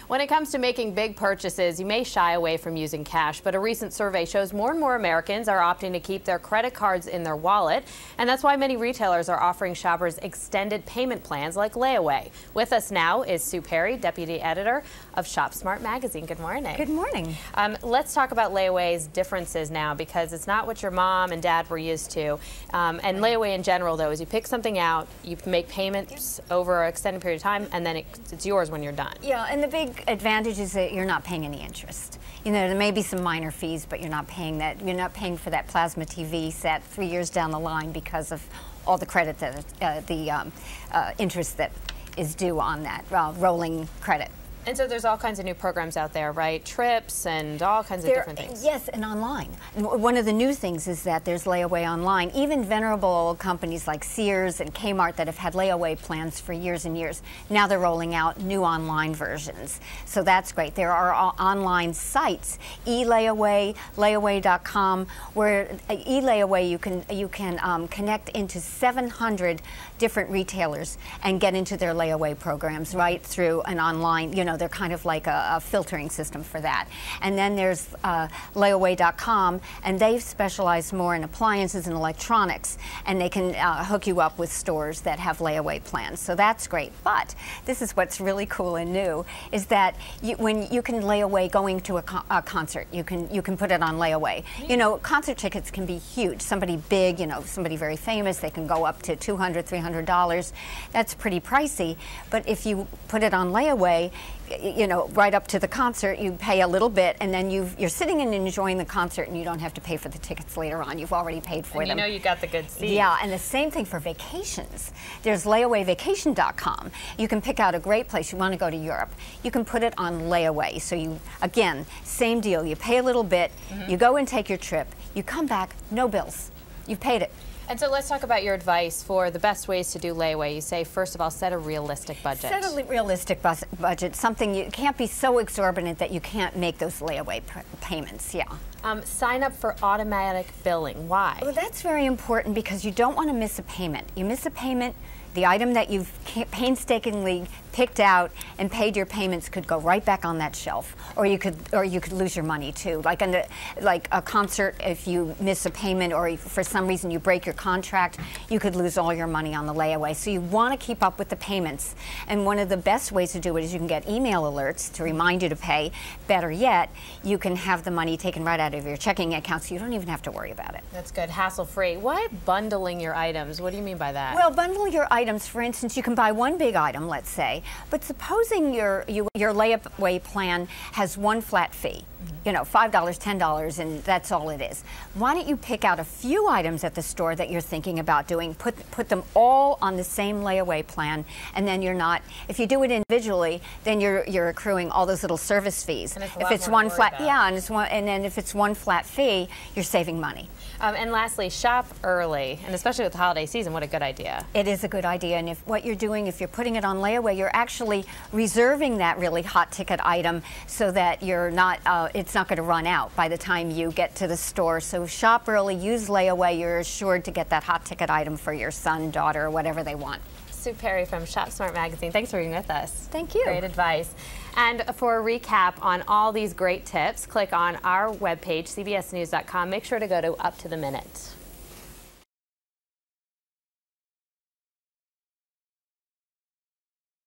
When it comes to making big purchases, you may shy away from using cash, but a recent survey shows more and more Americans are opting to keep their credit cards in their wallet, and that's why many retailers are offering shoppers extended payment plans like Layaway. With us now is Sue Perry, Deputy Editor of ShopSmart Magazine. Good morning. Good morning. Let's talk about Layaway's differences now, because it's not what your mom and dad were used to. And Layaway in general, though, is you pick something out, you make payments over an extended period of time, and then it's yours when you're done. Yeah, and the big advantage is that you're not paying any interest. You know, there may be some minor fees, but you're not paying that. You're not paying for that plasma TV set 3 years down the line because of all the credit that the interest that is due on that rolling credit. And so there's all kinds of new programs out there, right? Trips and all kinds of different things. Yes, and online. One of the new things is that there's Layaway online. Even venerable companies like Sears and Kmart that have had Layaway plans for years and years, now they're rolling out new online versions. So that's great. There are online sites, eLayaway, Layaway.com, where eLayaway you can connect into 700 different retailers and get into their Layaway programs right through an online, you know, they're kind of like a filtering system for that. And then there's Layaway.com, and they've specialized more in appliances and electronics, and they can hook you up with stores that have Layaway plans. So that's great. But this is what's really cool and new, is that when you can Layaway going to a concert, you can put it on Layaway. You know, concert tickets can be huge. Somebody big, you know, somebody very famous, they can go up to $200, $300. That's pretty pricey. But if you put it on Layaway, you know, right up to the concert, you pay a little bit, and then you're sitting and enjoying the concert, and you don't have to pay for the tickets later on. You've already paid for them. You know you got the good seat. Yeah, and the same thing for vacations. There's layawayvacation.com. You can pick out a great place. You want to go to Europe. You can put it on Layaway. So you, again, same deal. You pay a little bit, you go and take your trip, you come back, no bills. You've paid it. And so let's talk about your advice for the best ways to do Layaway. You say, first of all, set a realistic budget. Set a realistic budget, something you can't be so exorbitant that you can't make those Layaway payments, yeah. Sign up for automatic billing. Why? Well, that's very important because you don't want to miss a payment. You miss a payment, the item that you've painstakingly picked out and paid your payments could go right back on that shelf, or you could lose your money too. Like a concert, if you miss a payment or for some reason you break your contract, you could lose all your money on the Layaway. So you want to keep up with the payments, and one of the best ways to do it is you can get email alerts to remind you to pay. Better yet, you can have the money taken right out of your checking account, so you don't even have to worry about it. That's good, hassle-free. Why bundling your items? What do you mean by that? Well, bundle your items. For instance, you can buy one big item, let's say, but supposing your Layaway plan has one flat fee, you know, $5, $10, and that's all it is. Why don't you pick out a few items at the store that you're thinking about doing, put them all on the same Layaway plan, and then you're not, if you do it individually, then you're accruing all those little service fees. And it's if it's one flat, yeah, and then if it's one flat fee, you're saving money. And lastly, shop early, and especially with the holiday season, what a good idea. It is a good idea, and if what you're doing, if you're putting it on Layaway, you're actually reserving that really hot ticket item so that you're not, it's not going to run out by the time you get to the store. So shop early, use Layaway, you're assured to get that hot ticket item for your son, daughter, or whatever they want. Sue Perry from ShopSmart Magazine, thanks for being with us. Thank you. Great advice. And for a recap on all these great tips, click on our webpage, cbsnews.com. Make sure to go to Up to the Minute.